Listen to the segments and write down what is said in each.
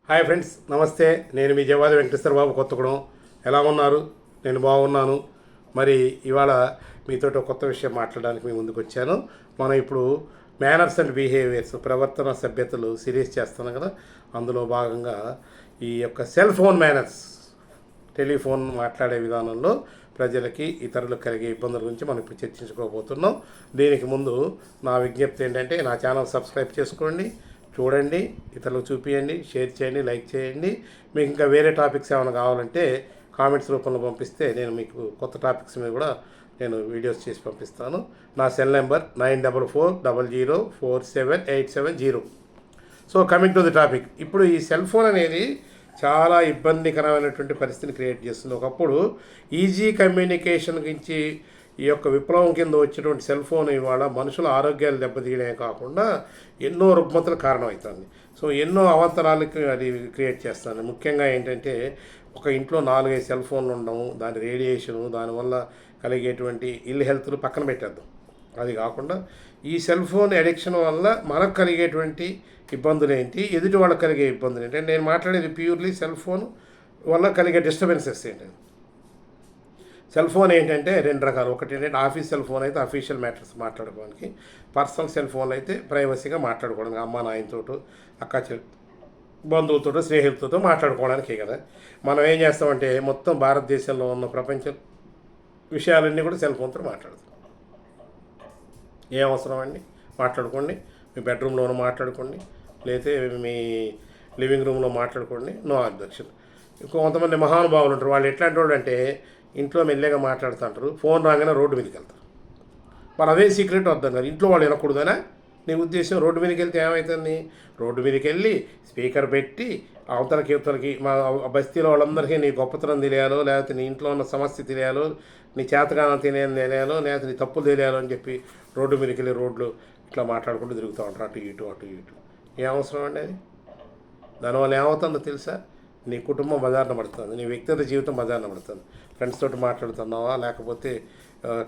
Hi friends, నమస్తే. నేను మీ జవాది వెంకటేశ్వర బాబు, కొత్తగూడెం. ఎలా ఉన్నారు? నేను బాగున్నాను. మరి ఇవాళ మీతో ఒక కొత్త విషయం మాట్లాడడానికి మీ ముందుకు వచ్చాను. మనం ఇప్పుడు మేనర్స్ అండ్ బిహేవియర్స్, ప్రవర్తన సభ్యతలు సిరీస్ చేస్తున్నాం కదా. అందులో భాగంగా ఈ యొక్క సెల్ ఫోన్ మేనర్స్, టెలిఫోన్ మాట్లాడే విధానంలో ప్రజలకి ఇతరులకు కలిగే ఇబ్బందుల గురించి మనం ఇప్పుడు చర్చించుకోబోతున్నాం. దీనికి ముందు నా విజ్ఞప్తి ఏంటంటే, నా ఛానల్ సబ్స్క్రైబ్ చేసుకోండి, చూడండి, ఇతరులకు చూపించండి, షేర్ చేయండి, లైక్ చేయండి. మీకు ఇంకా వేరే టాపిక్స్ ఏమైనా కావాలంటే కామెంట్స్ రూపంలో పంపిస్తే నేను మీకు కొత్త టాపిక్స్ మీద కూడా నేను వీడియోస్ చేసి పంపిస్తాను. నా cell number 9440047870. So coming to the topic. ఇప్పుడు ఈ సెల్ ఫోన్ అనేది చాలా ఇబ్బందికరమైనటువంటి పరిస్థితిని క్రియేట్ చేస్తుంది. ఒకప్పుడు ఈజీ కమ్యూనికేషన్ గురించి ఈ యొక్క విప్లవం కింద వచ్చినటువంటి సెల్ ఫోన్ ఇవాళ మనుషుల ఆరోగ్యాలు దెబ్బతీయడమే కాకుండా ఎన్నో రుగ్మతలకు కారణమవుతుంది. సో ఎన్నో అవాంతరాలకి అది క్రియేట్ చేస్తుంది. ముఖ్యంగా ఏంటంటే, ఒక ఇంట్లో 4-5 సెల్ ఫోన్లు ఉండడం, దాని రేడియేషను, దానివల్ల కలిగేటువంటి ఇల్ హెల్త్లు పక్కన పెట్టేద్దాం. అది కాకుండా ఈ సెల్ ఫోన్ అడిక్షన్ వల్ల మనకు కలిగేటువంటి ఇబ్బందులు ఏంటి, ఎదుటి వాళ్ళకి కలిగే ఇబ్బందులు ఏంటి, నేను మాట్లాడేది ప్యూర్లీ సెల్ ఫోన్ వల్ల కలిగే డిస్టర్బెన్సెస్ ఏంటంటే. సెల్ ఫోన్ ఏంటంటే రెండు రకాలు. ఒకటి ఏంటంటే ఆఫీస్ సెల్ ఫోన్ అయితే అఫీషియల్ మ్యాటర్స్ మాట్లాడుకోవడానికి, పర్సనల్ సెల్ ఫోన్లు అయితే ప్రైవసీగా మాట్లాడుకోవడానికి, అమ్మ నాయనతోటో, అక్క బంధువులతో, స్నేహితులతో మాట్లాడుకోవడానికే కదా. మనం ఏం చేస్తామంటే మొత్తం భారతదేశంలో ఉన్న ప్రపంచ విషయాలన్నీ కూడా సెల్ ఫోన్తో మాట్లాడతాం. ఏం అవసరం అండి, మాట్లాడుకోండి. మీ బెడ్రూమ్లోనూ మాట్లాడుకోండి, లేకపోతే మీ లివింగ్ రూమ్లో మాట్లాడుకోండి, నో అబ్జెక్షన్. కొంతమంది మహానుభావులు ఉంటారు. వాళ్ళు ఎట్లాంటి వాళ్ళు అంటే, ఇంట్లో మెల్లగా మాట్లాడుతుంటారు, ఫోన్ రాగానే రోడ్డు మీదకి వెళ్తారు. మరి అదే సీక్రెట్ వద్దాం కదా, ఇంట్లో వాళ్ళు వినకూడదనా నీ ఉద్దేశం? రోడ్డు మీదకి వెళ్తే ఏమవుతుంది? రోడ్డు మీదకి వెళ్ళి స్పీకర్ పెట్టి అవతలకి ఇవతలకి మా బస్తీలో వాళ్ళందరికీ నీ గొప్పతనం తెలియాలో, లేకపోతే నీ ఇంట్లో ఉన్న సమస్య తెలియాలో, నీ చేతగానం తెలియాలో, లేకపోతే నీ తప్పులు తెలియాలో అని చెప్పి రోడ్డు మీదకి వెళ్ళి రోడ్లు ఇట్లా మాట్లాడుకుంటూ తిరుగుతూ ఉంటారు, అటు ఇటు అటు ఇటు. ఏం అవసరం అండి అది? దానివల్ల ఏమవుతుందో తెలుసా? నీ కుటుంబం బజార్న పడుతుంది, నీ వ్యక్తిగత జీవితం బజార్న పడుతుంది. ఫ్రెండ్స్ తోటి మాట్లాడుతున్నావా, లేకపోతే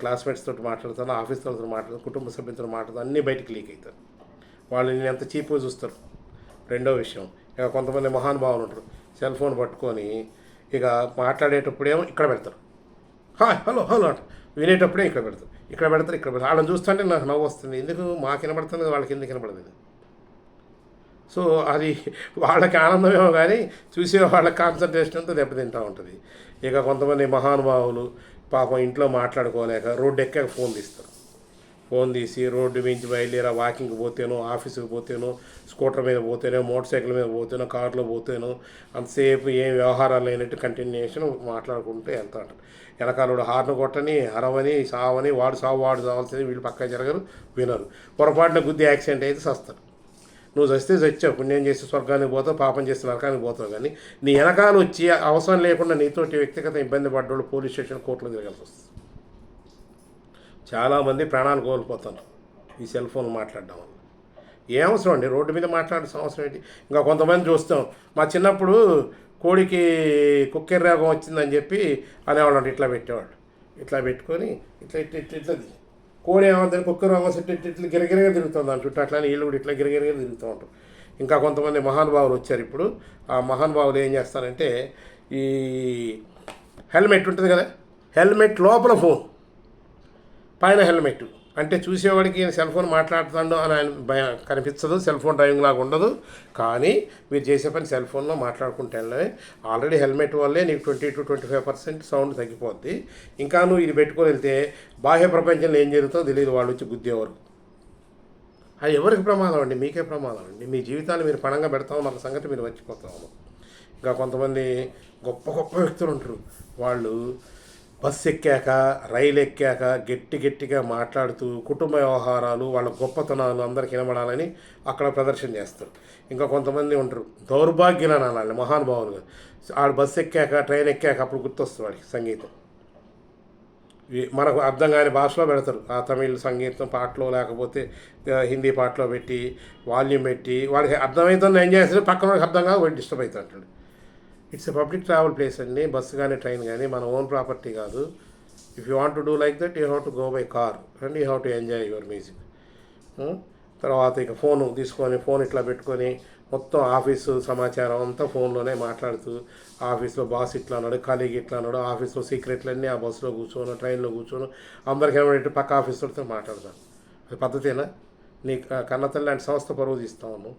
క్లాస్మేట్స్ తోటి మాట్లాడుతున్నావా, ఆఫీస్ తోటి మాట్లాడుతున్నా, కుటుంబ సభ్యులతో మాట్లాడుతున్నా, అన్నీ బయటికి లీక్ అవుతారు. వాళ్ళు నేను ఎంత చీప్గా చూస్తారు. రెండో విషయం, ఇక కొంతమంది మహానుభావులు ఉంటారు, సెల్ ఫోన్ పట్టుకొని ఇక మాట్లాడేటప్పుడేమో ఇక్కడ పెడతారు, హాయ్ హలో హలో అంట. వినేటప్పుడే ఇక్కడ పెడతారు. వాళ్ళని చూస్తుంటే నాకు నవ్వు వస్తుంది. ఎందుకు మాకు వినబడుతుంది, వాళ్ళకి ఎందుకు వినబడుతుంది? సో అది వాళ్ళకి ఆనందమేమో కానీ చూసే వాళ్ళ కాన్సన్ట్రేషన్ అంతా దెబ్బతింటూ ఉంటుంది. ఇక కొంతమంది మహానుభావులు పాపం ఇంట్లో మాట్లాడుకోలేక రోడ్డు ఎక్కాక ఫోన్ తీస్తారు. ఫోన్ తీసి రోడ్డు మించి బయలుదేరా, వాకింగ్కి పోతేనో, ఆఫీసుకి పోతేనో, స్కూటర్ మీద పోతేనో, మోటార్ సైకిల్ మీద పోతేనో, కారులో పోతేనో, అంతసేపు ఏం వ్యవహారాలు లేనట్టు కంటిన్యూషన్ మాట్లాడుకుంటూ వెళ్తూ ఉంటారు. వెనకాల హార్న్ కొట్టని, అరవని, సావని, వాడు సావు వాడు సావాల్సింది, వీళ్ళు పక్క జరగరు, వినరు. పొరపాటున గుద్ది యాక్సిడెంట్ అయితే సస్తారు. నువ్వు చస్తే చచ్చావు, పుణ్యం చేస్తే స్వర్గానికి పోతావు, పాపం చేస్తే నరకానికి పోతావు. కానీ నీ వెనకాల వచ్చి అవసరం లేకుండా నీతోటి వ్యక్తిగత ఇబ్బంది పడ్డోళ్ళు పోలీస్ స్టేషన్, కోర్టులో తిరగాల్సి వస్తుంది. చాలామంది ప్రాణాలు కోల్పోతారు ఈ సెల్ ఫోన్ మాట్లాడడం వల్ల. ఏ అవసరం అండి, రోడ్డు మీద మాట్లాడాల్సిన అవసరం ఏంటి? ఇంకా కొంతమంది చూస్తాం, మా చిన్నప్పుడు కోడికి కుక్కెర రోగం వచ్చిందని చెప్పి అనేవాళ్ళు. ఇట్లా పెట్టేవాళ్ళు, ఇట్లా పెట్టుకొని ఇట్లా ఇట్లా ఇట్లా ఇట్లా కోడి ఏమంటే కుక్కర్ రోగం ఇట్లా గిరగిరగా తిరుగుతుంది అని చుట్టూ. అట్లానే వీళ్ళు కూడా ఇట్లా గిరగిరగా తిరుగుతూ ఉంటారు. ఇంకా కొంతమంది మహానుభావులు వచ్చారు ఇప్పుడు. ఆ మహానుభావులు ఏం చేస్తారంటే, ఈ హెల్మెట్ ఉంటుంది కదా, హెల్మెట్ లోపల ఫోన్, పైన హెల్మెట్. అంటే చూసేవాడికి సెల్ ఫోన్ మాట్లాడుతాడు అని ఆయన భయం కనిపించదు, సెల్ ఫోన్ డ్రైవింగ్ లాగా ఉండదు. కానీ మీరు చేసే పని సెల్ ఫోన్లో మాట్లాడుకుంటే ఆల్రెడీ హెల్మెట్ వల్లే నీకు 20-25% సౌండ్ తగ్గిపోద్ది. ఇంకా నువ్వు ఇది పెట్టుకొని వెళ్తే బాహ్య ప్రపంచంలో ఏం జరుగుతుందో తెలియదు, వాళ్ళు వచ్చి గుద్దేవారు. అది ఎవరికి ప్రమాదం అండి? మీకే ప్రమాదం అండి. మీ జీవితాన్ని మీరు పణంగా పెడతా ఉన్న సంగతి మీరు మర్చిపోతాము. ఇంకా కొంతమంది గొప్ప గొప్ప వ్యక్తులు ఉంటారు. వాళ్ళు బస్సు ఎక్కాక, రైలు ఎక్కాక గట్టిగా మాట్లాడుతూ కుటుంబ వ్యవహారాలు, వాళ్ళ గొప్పతనాలు అందరికి వినబడాలని అక్కడ ప్రదర్శన చేస్తారు. ఇంకా కొంతమంది ఉంటారు దౌర్భాగ్యులని అనాలి, మహానుభావులుగా. ఆడు బస్సు ఎక్కాక, ట్రైన్ ఎక్కాక అప్పుడు గుర్తొస్తుంది వాడికి సంగీతం. మనకు అర్థం కాని భాషలో పెడతారు. ఆ తమిళ సంగీతం పాటలో, లేకపోతే హిందీ పాటలో పెట్టి వాల్యూమ్ పెట్టి వాడికి అర్థమవుతుంది, ఎంజాయ్ చేస్తే పక్కన వాడికి అర్థం కాదు, వాడు డిస్టర్బ్ అవుతూ అంటాడు. It's a public travel place అండి. బస్సు కానీ ట్రైన్ కానీ మన ఓన్ ప్రాపర్టీ కాదు. If you want to do like that, you have to go by car and you have to enjoy your music. తర్వాత ఇక ఫోన్ తీసుకొని, ఫోన్ ఇట్లా పెట్టుకొని మొత్తం ఆఫీసు సమాచారం అంతా ఫోన్లోనే మాట్లాడుతూ ఆఫీస్లో బాస్ ఇట్లా అన్నాడు, కలీగ్ ఇట్లా అన్నాడు, ఆఫీస్లో సీక్రెట్లన్నీ ఆ బస్సులో కూర్చోను, ట్రైన్లో కూర్చోను, అందరికీ ఏమంటే పక్క ఆఫీసులతో మాట్లాడతాను. అది పద్ధతేనా? నీ కన్నతల్లి లాంటి సంస్థ పరువు తీస్తాను,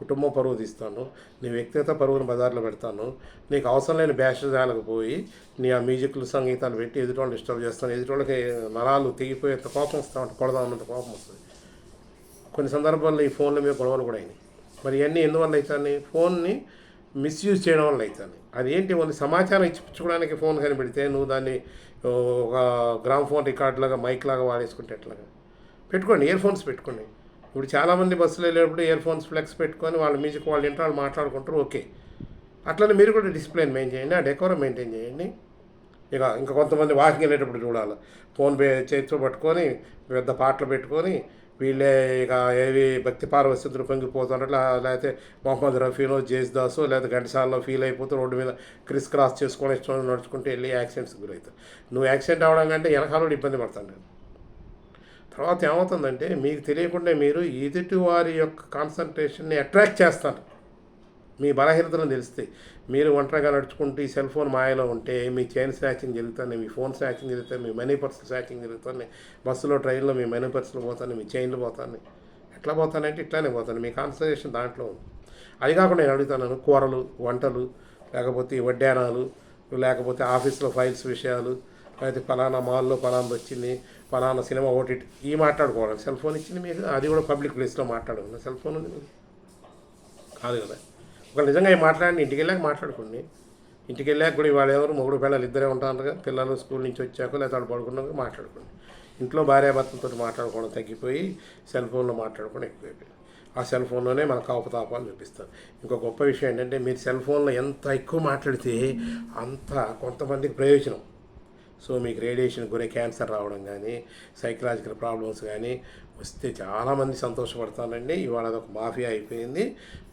కుటుంబం పరువు తీస్తాను, నీ వ్యక్తిగత పరువును బజార్లో పెడతాను, నీకు అవసరం లేని బ్యాషాలకు పోయి నీ ఆ మ్యూజిక్లు సంగీతాలు పెట్టి ఎదుటోళ్ళు డిస్టర్బ్ చేస్తాను, ఎదుటోళ్ళకి నరాలు తెగిపోయేంత కోపం వస్తామంటే కొడదామన్నంత కోపం వస్తుంది. కొన్ని సందర్భాల్లో ఈ ఫోన్ల మీద గొడవలు కూడా అయినాయి. మరి ఇవన్నీ ఎందువల్ల అవుతాయి? ఫోన్ని మిస్యూజ్ చేయడం వల్ల అవుతాయి. అది ఏంటి, వాళ్ళు సమాచారం ఇచ్చిపుచ్చుకోవడానికి ఫోన్ కనిపెడితే నువ్వు దాన్ని ఒక గ్రామ్ ఫోన్ రికార్డ్ లాగా మైక్ లాగా వాడేసుకుంటే ఎట్లాగా? పెట్టుకోండి, ఇయర్ ఫోన్స్ పెట్టుకోండి. ఇప్పుడు చాలామంది బస్సులో వెళ్ళేటప్పుడు ఇయర్ ఫోన్స్ ఫ్లెక్స్ పెట్టుకొని వాళ్ళ మ్యూజిక్ వాళ్ళు ఇంట్లో వాళ్ళు మాట్లాడుకుంటారు, ఓకే. అట్లనే మీరు కూడా డిసిప్లిన్ మెయింటైన్ చేయండి, ఆ డెకోరం మెయింటైన్ చేయండి. ఇంకా కొంతమంది వాకింగ్ వెళ్ళేటప్పుడు చూడాలి, ఫోన్ చేతితో పట్టుకొని పెద్ద పాటలు పెట్టుకొని వీళ్ళే ఇక ఏవి భక్తి పారవస్యంతో పొంగిపోతున్నట్లు, లేకపోతే మొహమ్మద్ రఫీనో జేస్దాసో లేదా ఘంటసాలలో ఫీల్ అయిపోతూ రోడ్డు మీద క్రిస్ క్రాస్ చేసుకొని ఇష్టం నడుచుకుంటూ వెళ్ళి యాక్సిడెంట్స్కి గురవుతారు. నువ్వు యాక్సిడెంట్ అవ్వడం కంటే వెనకాల ఇబ్బంది పడతాను నేను. తర్వాత ఏమవుతుందంటే మీకు తెలియకుండా మీరు ఎదుటి వారి యొక్క కాన్సన్ట్రేషన్ని అట్రాక్ట్ చేస్తారు. మీ బలహీనతలను తెలుస్తాయి. మీరు ఒంటరిగా నడుచుకుంటూ ఈ సెల్ ఫోన్ మాయలో ఉంటే మీ చైన్ స్నాచింగ్ జరుగుతుంది, మీ ఫోన్ స్నాచింగ్ జరుగుతుంది, మీ మనీ పర్సులు స్నాచింగ్ జరుగుతుంది, బస్సులో ట్రైన్లో మీ మనీ పర్సులు పోతాను, మీ చైన్లు పోతాను. ఎట్లా పోతానంటే ఇట్లానే పోతాను, మీ కాన్సన్ట్రేషన్ దాంట్లో ఉంది. అది కాకుండా నేను అడుగుతాను, కూరలు, వంటలు, లేకపోతే వడ్డానాలు, లేకపోతే ఆఫీస్లో ఫైల్స్ విషయాలు, అయితే ఫలానా మాల్లో ఫలానా వచ్చింది, ఫలానా సినిమా ఓటీటీ ఈ మాట్లాడుకోవాలి. సెల్ ఫోన్ ఇచ్చింది మీకు, అది కూడా పబ్లిక్ ప్లేస్లో మాట్లాడుకున్నా సెల్ ఫోన్ ఉంది మీకు కాదు కదా. ఒకవేళ నిజంగా మాట్లాడండి, ఇంటికి వెళ్ళాక మాట్లాడుకోండి. ఇంటికి వెళ్ళాక కూడా ఇవాళ ఎవరు మొగుడు పిల్లలు ఇద్దరే ఉంటారు, పిల్లలు స్కూల్ నుంచి వచ్చాక లేదా వాళ్ళు పడుకున్నాక మాట్లాడుకోండి. ఇంట్లో భార్యాభర్తలతో మాట్లాడుకోవడం తగ్గిపోయి సెల్ ఫోన్లో మాట్లాడుకోవడం ఎక్కువైపోయింది. ఆ సెల్ ఫోన్లోనే మన కాపుతాపాలు చూపిస్తారు. ఇంకో గొప్ప విషయం ఏంటంటే మీరు సెల్ ఫోన్లో ఎంత ఎక్కువ మాట్లాడితే అంత కొంతమందికి ప్రయోజనం. సో మీకు రేడియేషన్ గురే క్యాన్సర్ రావడం కానీ సైకలాజికల్ ప్రాబ్లమ్స్ కానీ వస్తే చాలామంది సంతోషపడతానండి. ఇవాళ అదొక మాఫియా అయిపోయింది.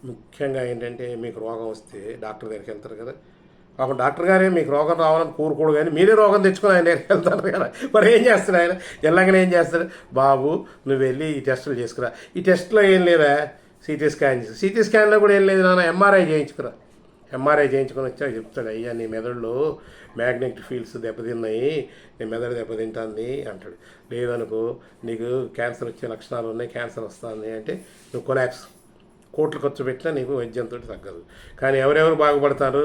ముఖ్యంగా ఏంటంటే మీకు రోగం వస్తే డాక్టర్ దగ్గరికి వెళ్తారు కదా, పాపం డాక్టర్ గారే మీకు రోగం రావాలని కోరుకోడు, కానీ మీరే రోగం తెచ్చుకొని ఆయన దగ్గరికి వెళ్తారు కదా. మరి ఏం చేస్తారు ఆయన? ఎలాగనే ఏం చేస్తారు, బాబు నువ్వు వెళ్ళి ఈ టెస్టులు చేసుకురా, ఈ టెస్ట్లో ఏం లేదా, సిటీ స్కాన్లో కూడా ఏం లేదు నాన్న, ఎంఆర్ఐ చేయించుకురా. ఎంఆర్ఐ చేయించుకొని వచ్చా చెప్తాడు, అయ్యా నీ మెదడులో మ్యాగ్నెటిక్ ఫీల్డ్స్ దెబ్బతిన్నాయి, నీ మెదడు దెబ్బతింటుంది అంటాడు. లేదనుకో నీకు క్యాన్సర్ వచ్చే లక్షణాలు ఉన్నాయి, క్యాన్సర్ వస్తుంది అంటే నువ్వు కొలాప్స్, కోట్లు ఖర్చు పెట్టినా నీకు వైద్యంతో తగ్గదు. కానీ ఎవరెవరు బాగుపడతారు?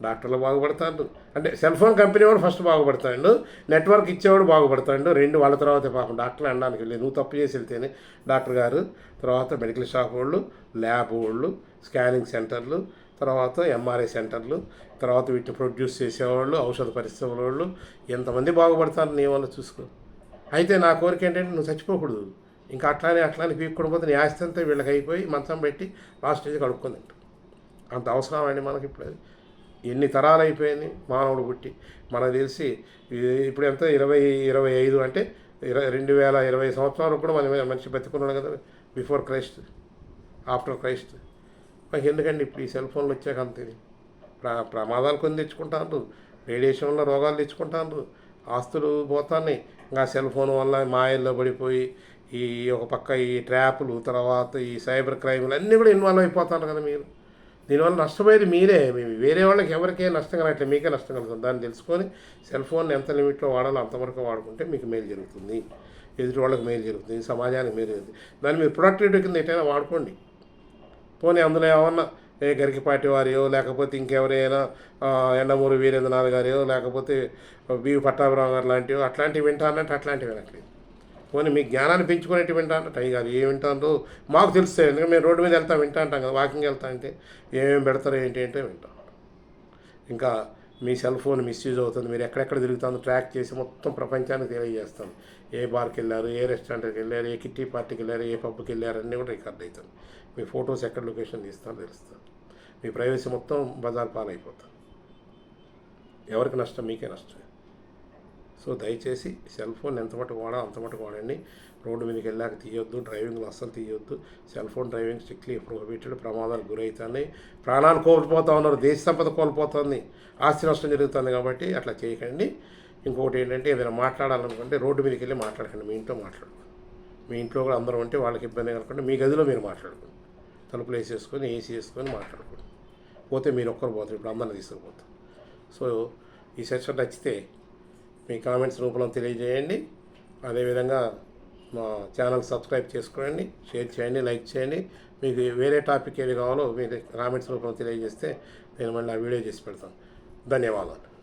డాక్టర్లు బాగుపడతాడు, అంటే సెల్ ఫోన్ కంపెనీ వాడు ఫస్ట్ బాగుపడతాడు, నెట్వర్క్ ఇచ్చేవాడు బాగుపడతాడు, రెండు వాళ్ళ తర్వాత పాపం డాక్టర్లు అనడానికి వెళ్ళి నువ్వు తప్పు చేసి వెళ్తేనే డాక్టర్ గారు, తర్వాత మెడికల్ షాప్ వాళ్ళు, ల్యాబ్ వాళ్ళు, స్కానింగ్ సెంటర్లు, తర్వాత ఎంఆర్ఐ సెంటర్లు, తర్వాత వీటిని ప్రొడ్యూస్ చేసేవాళ్ళు, ఔషధ పరిశ్రమల వాళ్ళు, ఎంతమంది బాగుపడతారు నీ వల్ల చూసుకో. అయితే నా కోరిక ఏంటంటే నువ్వు చచ్చిపోకూడదు, ఇంకా అట్లానే పీక్కుండా పోతే నీ ఆస్తి అంతా వీళ్ళకి అయిపోయి మంచం పెట్టి లాస్ట్ స్టేజ్ కడుక్కుంది. అంత అవసరం అండి మనకి. ఇప్పుడు ఎన్ని తరాలు అయిపోయింది మానవుడు పుట్టి. మనకు తెలిసి ఇప్పుడు ఎంత 2025 అంటే 2020 సంవత్సరాలు కూడా మనిషి బతికున్నాడు కదా, బిఫోర్ క్రైస్ట్, ఆఫ్టర్ క్రైస్ట్. మనకి ఎందుకండి ఇప్పుడు ఈ సెల్ ఫోన్లు వచ్చాక అంత ఇది ప్రమాదాలు కొని తెచ్చుకుంటారు, రేడియేషన్ వల్ల రోగాలు తెచ్చుకుంటారు, ఆస్తులు పోతాయి. ఇంకా సెల్ ఫోన్ వల్ల మాయల్లో పడిపోయి ఈ ఒక పక్క ఈ ట్రాపులు, తర్వాత ఈ సైబర్ క్రైమ్లు అన్నీ కూడా ఇన్వాల్వ్ అయిపోతారు కదా మీరు. దీనివల్ల నష్టపోయేది మీరే, వేరే వాళ్ళకి ఎవరికే నష్టం కలగట్లేదు, మీకే నష్టం కలుగుతుంది. దాన్ని తెలుసుకొని సెల్ ఫోన్ ఎంత లిమిట్లో వాడాలో అంతవరకు వాడుకుంటే మీకు మేలు జరుగుతుంది, ఎదుటి వాళ్ళకి మేలు జరుగుతుంది, సమాజానికి మేలు జరుగుతుంది. దాన్ని మీరు ప్రొడక్టివిటీ కింద ఎటైనా వాడుకోండి. పోనీ అందులో ఏమన్నా గరికిపాటి వారియో, లేకపోతే ఇంకెవరైనా ఎండమూరి వీరేంద్రనాథ్ గారియో, లేకపోతే బివి పట్టాభిరావు గారు లాంటివి అట్లాంటివి వింటానంటే అట్లాంటివి వినట్లేదు. పోనీ మీ జ్ఞానాన్ని పెంచుకునేవి వింటానంటే అవి కాదు. ఏం వింటారో మాకు తెలుస్తాయి, ఎందుకంటే మేము రోడ్డు మీద వింటా అంటాం కదా, వాకింగ్ వెళ్తా అంటే ఏమేమి పెడతారో ఏంటి వింటాం. ఇంకా మీ సెల్ ఫోన్ మిస్యూజ్ అవుతుంది, మీరు ఎక్కడెక్కడ తిరుగుతుందో ట్రాక్ చేసి మొత్తం ప్రపంచానికి తెలియజేస్తాం. ఏ బార్కి వెళ్ళారు, ఏ రెస్టారెంట్కి వెళ్ళారు, ఏ కిట్టి పార్టీకి వెళ్ళారు, ఏ పబ్కి వెళ్ళారు అన్నీ కూడా రికార్డ్ అవుతాయి. మీ ఫొటోస్ ఎక్కడ లొకేషన్ తీస్తారో తెలుస్తుంది. మీ ప్రైవసీ మొత్తం బజార్ పాలైపోతుంది. ఎవరికి నష్టం? మీకే నష్టం. సో దయచేసి సెల్ ఫోన్ ఎంత మటుకు వాడాలో అంత మటుకు వాడండి. రోడ్డు మీదకి వెళ్ళాక తీయొద్దు, డ్రైవింగ్లో అస్సలు తీయొద్దు. Cell phone driving strictly prohibited. ప్రమాదాలకు గురవుతున్నాయి, ప్రాణాలు కోల్పోతూ ఉన్నారు, దేశ సంపద కోల్పోతుంది, ఆస్తి నష్టం జరుగుతుంది. కాబట్టి అట్లా చేయకండి. ఇంకొకటి ఏంటంటే ఏదైనా మాట్లాడాలనుకుంటే రోడ్డు మీదకి వెళ్ళి మాట్లాడకండి, మీ ఇంట్లో మాట్లాడుకోండి. మీ ఇంట్లో కూడా అందరూ ఉంటే వాళ్ళకి ఇబ్బంది కలగకుండా మీ గదిలో మీరు మాట్లాడుకోండి. తలుపులు వేసేసుకొని ఏసీ వేసుకొని మాట్లాడుకోండి. పోతే మీరు ఒక్కరు పోతారు, ఇప్పుడు అందరిని తీసుకుపోతారు. సో ఈ సెషన్ నచ్చితే మీ కామెంట్స్ రూపంలో తెలియజేయండి. అదేవిధంగా మా ఛానల్ సబ్స్క్రైబ్ చేసుకోండి, షేర్ చేయండి, లైక్ చేయండి. మీకు వేరే టాపిక్ ఏది కావాలో మీరు కామెంట్స్ రూపంలో తెలియజేస్తే నేను మళ్ళీ ఆ వీడియో చేసి పెడతాను. ధన్యవాదాలు.